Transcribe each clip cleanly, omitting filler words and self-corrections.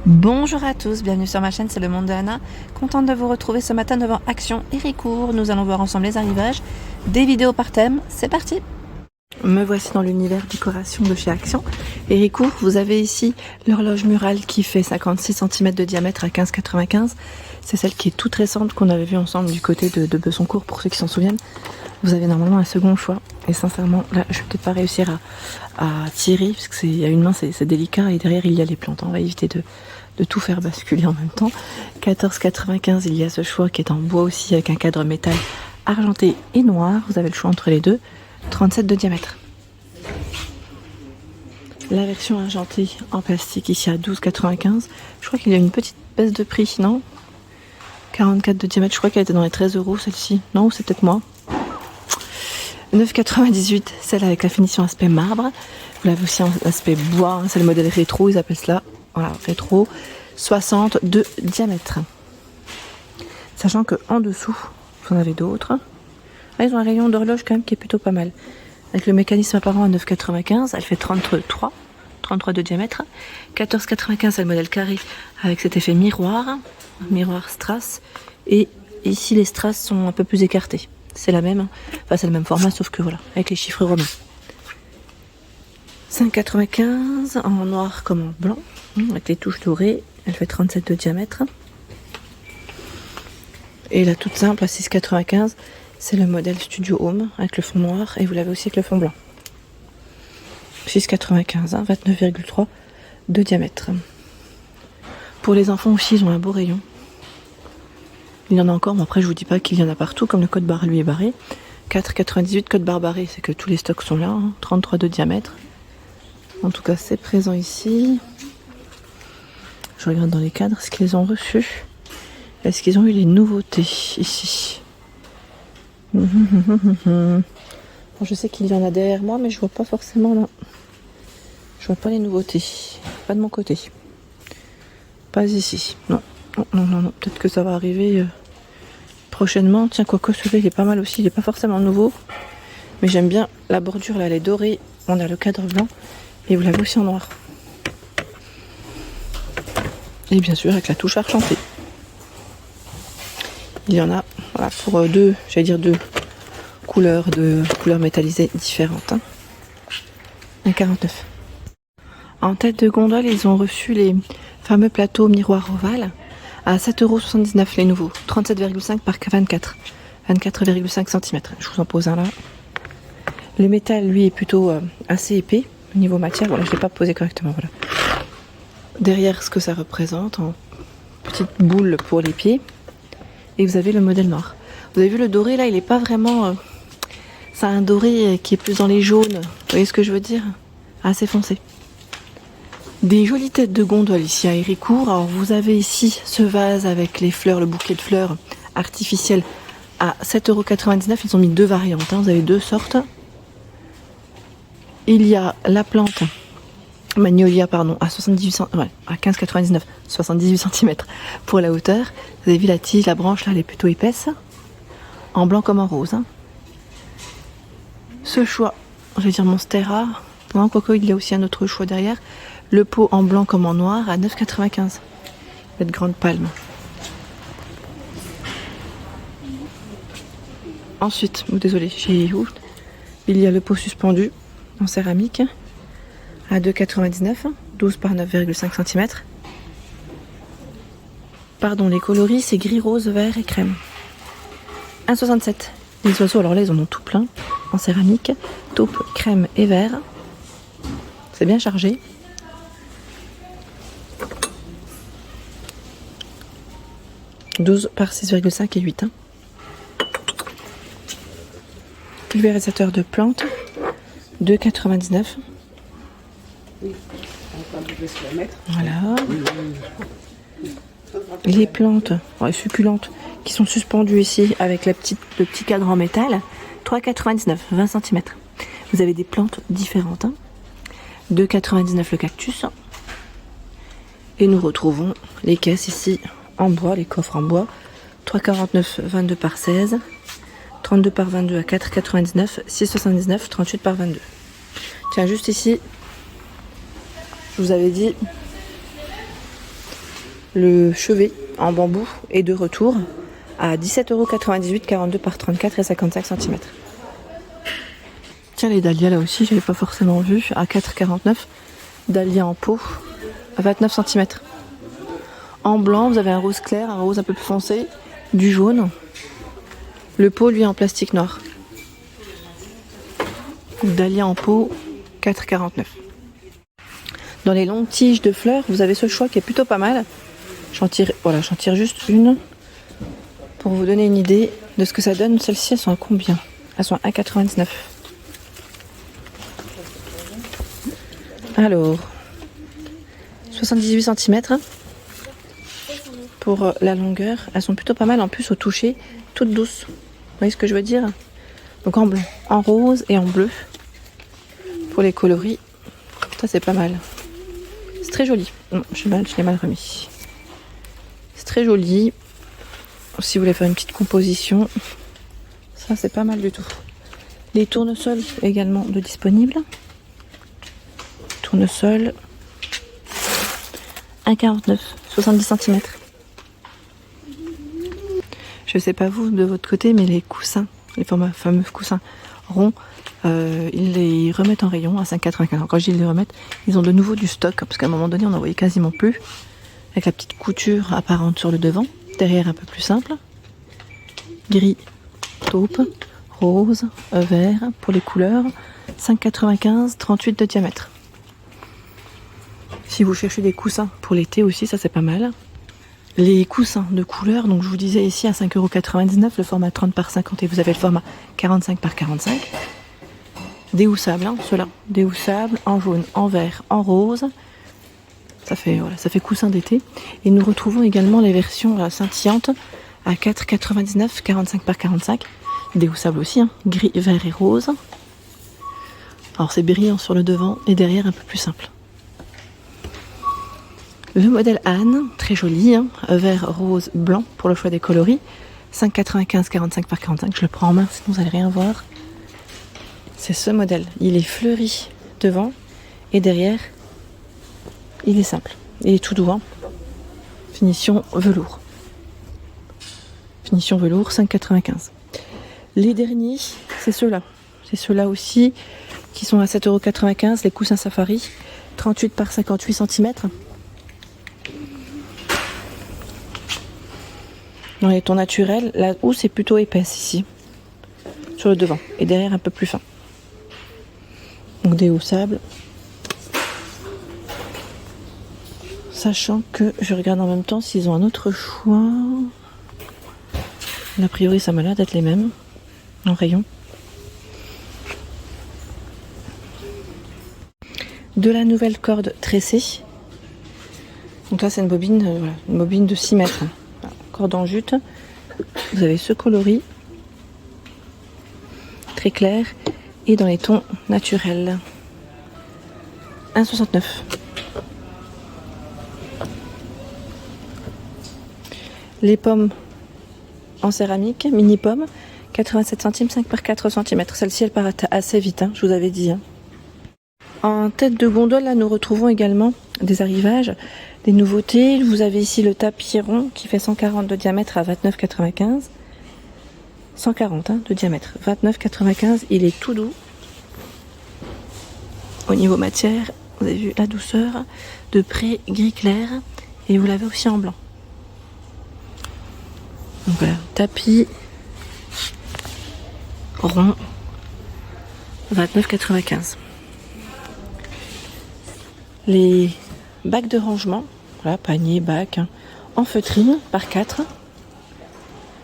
Bonjour à tous, bienvenue sur ma chaîne, c'est le monde de Anna. Contente de vous retrouver ce matin devant Action Héricourt. Nous allons voir ensemble les arrivages, des vidéos par thème, c'est parti. Me voici dans l'univers décoration de chez Action Héricourt. Vous avez ici l'horloge murale qui fait 56 cm de diamètre à 15,95. C'est celle qui est toute récente qu'on avait vue ensemble du côté de Besoncourt pour ceux qui s'en souviennent. Vous avez normalement un second choix et sincèrement là je vais peut-être pas réussir à tirer parce que y a une main c'est délicat et derrière il y a les plantes. On va éviter de tout faire basculer en même temps. 14,95, il y a ce choix qui est en bois aussi avec un cadre métal argenté et noir. Vous avez le choix entre les deux. 37 de diamètre. La version argentée en plastique ici à 12,95. Je crois qu'il y a une petite baisse de prix, non? 44 de diamètre, je crois qu'elle était dans les 13 € celle-ci. Non, c'est peut-être moi. 9,98, celle avec la finition aspect marbre. Vous l'avez aussi en aspect bois, hein, c'est le modèle rétro, ils appellent cela. Voilà, rétro. 60 de diamètre. Sachant que en dessous, vous en avez d'autres. Là, ils ont un rayon d'horloge quand même qui est plutôt pas mal. Avec le mécanisme apparent à 9,95, elle fait 33 de diamètre. 14,95, c'est le modèle carré avec cet effet miroir strass. Et ici, les strass sont un peu plus écartés. C'est la même, enfin c'est le même format, sauf que voilà, avec les chiffres romains. 5,95 en noir comme en blanc, avec les touches dorées. Elle fait 37 de diamètre. Et la toute simple à 6,95, c'est le modèle Studio Home avec le fond noir et vous l'avez aussi avec le fond blanc. 6,95, 29,3 de diamètre. Pour les enfants aussi, ils ont un beau rayon. Il y en a encore, mais après je vous dis pas qu'il y en a partout, comme le code barre lui est barré. 4,98 code barre barré, c'est que tous les stocks sont là, hein. 33 de diamètre. En tout cas, c'est présent ici. Je regarde dans les cadres ce qu'ils ont reçu. Est-ce qu'ils ont eu les nouveautés ici? Bon, je sais qu'il y en a derrière moi, mais je vois pas forcément là. Je vois pas les nouveautés. Pas de mon côté. Pas ici. Non. Non. Peut-être que ça va arriver prochainement. Tiens, quoique celui-là, il est pas mal aussi. Il est pas forcément nouveau. Mais j'aime bien la bordure là, elle est dorée. On a le cadre blanc. Et vous l'avez aussi en noir. Et bien sûr avec la touche argentée. Il y en a voilà, pour deux couleurs métallisées différentes. Hein. 1,49. En tête de gondole, ils ont reçu les fameux plateaux miroirs ovales à 7,79 € les nouveaux. 37,5 par 24. 24,5 cm. Je vous en pose un là. Le métal, lui, est plutôt assez épais au niveau matière. Voilà, je ne l'ai pas posé correctement. Voilà. Derrière, ce que ça représente en petite boule pour les pieds. Et vous avez le modèle noir. Vous avez vu le doré là, il n'est pas vraiment... c'est un doré qui est plus dans les jaunes. Vous voyez ce que je veux dire? Assez foncé. Des jolies têtes de gondole ici à Héricourt. Alors vous avez ici ce vase avec les fleurs, le bouquet de fleurs artificielles à 7,99 €. Ils ont mis deux variantes. Hein. Vous avez deux sortes. Il y a la plante Magnolia, pardon, à 15,99, 78 cm pour la hauteur. Vous avez vu la tige, la branche là, elle est plutôt épaisse. En blanc comme en rose. Hein. Ce choix, je vais dire Monstera. Non, quoique il y a aussi un autre choix derrière. Le pot en blanc comme en noir à 9,95. Cette grande palme. Ensuite, désolé, j'ai où? Il y a le pot suspendu en céramique. À 2,99, 12 par 9,5 cm. Pardon, les coloris, c'est gris, rose, vert et crème. 1,67. Les oiseaux, alors là, ils en ont tout plein. En céramique, taupe, crème et vert. C'est bien chargé. « 12 par 6,5 et 8. Hein. Pulvérisateur de plantes. 2,99. Voilà. Les plantes succulentes qui sont suspendues ici avec le petit cadre en métal. 3,99, 20 cm. Vous avez des plantes différentes. Hein. 2,99 le cactus. Et nous retrouvons les caisses ici en bois, les coffres en bois. 3,49, 22 par 16. 32 par 22 à 4,99. 6,79, 38 par 22. Tiens, juste ici, je vous avais dit Le chevet en bambou est de retour à 17,98 €, 42 par 34 et 55 cm. Tiens, les dahlias là aussi, j'avais pas forcément vu, à 4,49 €. Dahlia en pot à 29 cm. En blanc, vous avez un rose clair, un rose un peu plus foncé, du jaune. Le pot, lui, en plastique noir. Dahlia en pot, 4,49 €. Dans les longues tiges de fleurs, vous avez ce choix qui est plutôt pas mal. J'en tire juste une pour vous donner une idée de ce que ça donne. Celles-ci, elles sont à combien? Elles sont à 1,99 €. Alors, 78 cm pour la longueur. Elles sont plutôt pas mal en plus au toucher, toutes douces. Vous voyez ce que je veux dire? Donc en blanc, en rose et en bleu pour les coloris. Ça c'est pas mal. C'est très joli. Non, je l'ai mal remis. C'est très joli. Si vous voulez faire une petite composition, ça c'est pas mal du tout. Les tournesols également de disponibles. Tournesol 1,49 €, 70 cm. Je sais pas vous de votre côté, mais les coussins, les fameux coussins ronds, ils les remettent en rayon à 5,95 €. Quand je dis ils les remettent, ils ont de nouveau du stock, parce qu'à un moment donné on n'en voyait quasiment plus. Avec la petite couture apparente sur le devant, derrière un peu plus simple. Gris, taupe, rose, vert pour les couleurs, 5,95 €, 38 de diamètre. Si vous cherchez des coussins pour l'été aussi, ça c'est pas mal. Les coussins de couleur, donc je vous disais ici à 5,99 €, le format 30 par 50 et vous avez le format 45 par 45. Déhoussables, hein, ceux-là. Déhoussables en jaune, en vert, en rose. Ça fait coussin d'été. Et nous retrouvons également les versions scintillantes à 4,99 €, 45 par 45. Déhoussables aussi, hein, gris, vert et rose. Alors c'est brillant sur le devant et derrière un peu plus simple. Le modèle Anne, très joli, hein, vert, rose, blanc pour le choix des coloris. 5,95 €, 45 par 45. Je le prends en main, sinon vous n'allez rien voir. C'est ce modèle. Il est fleuri devant et derrière, il est simple. Il est tout doux. Hein. Finition velours. Finition velours, 5,95 €. Les derniers, c'est ceux-là. C'est ceux-là aussi qui sont à 7,95 €. Les coussins safari, 38 par 58 cm. Dans les tons naturels, la housse est plutôt épaisse ici, sur le devant, et derrière un peu plus fin. Donc déhoussables. Sachant que je regarde en même temps s'ils ont un autre choix. A priori, ça m'a l'air d'être les mêmes en rayon. De la nouvelle corde tressée. Donc là, c'est une bobine de 6 mètres. Corde en jute. Vous avez ce coloris très clair et dans les tons naturels. 1,69 €. Les pommes en céramique, mini pommes, 87 centimes, 5 par 4 cm. Celle-ci, elle part assez vite, hein, je vous avais dit. Hein. En tête de gondole, là, nous retrouvons également des arrivages, des nouveautés. Vous avez ici le tapis rond qui fait 140 de diamètre à 29,95 €. 140 hein, de diamètre, 29,95 €. Il est tout doux. Au niveau matière, vous avez vu la douceur de près gris clair et vous l'avez aussi en blanc. Donc voilà, tapis rond, 29,95 €. Les bacs de rangement, voilà, panier, bac, hein, en feutrine par 4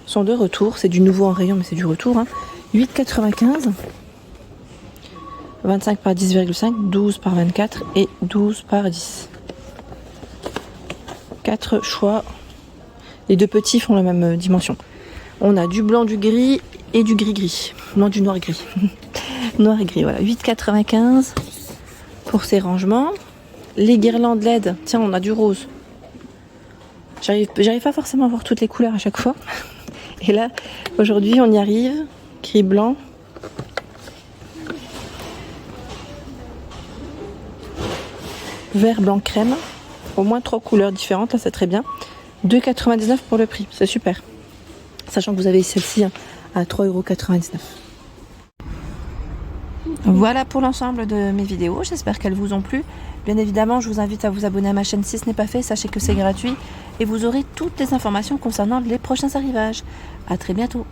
sont de retour. C'est du nouveau en rayon, mais c'est du retour. Hein. 8,95 €, 25 par 10,5, 12 par 24 et 12 par 10. 4 choix. Les deux petits font la même dimension. On a du blanc, du gris et du gris-gris. Non, du noir-gris. Noir et gris, voilà. 8,95 € pour ces rangements. Les guirlandes LED, tiens, on a du rose. J'arrive pas forcément à voir toutes les couleurs à chaque fois. Et là, aujourd'hui, on y arrive. Gris blanc. Vert, blanc, crème. au moins 3 couleurs différentes, là c'est très bien. 2,99 € pour le prix, c'est super. Sachant que vous avez celle-ci à 3,99 €. Voilà pour l'ensemble de mes vidéos, j'espère qu'elles vous ont plu. Bien évidemment, je vous invite à vous abonner à ma chaîne si ce n'est pas fait, sachez que c'est gratuit et vous aurez toutes les informations concernant les prochains arrivages. A très bientôt.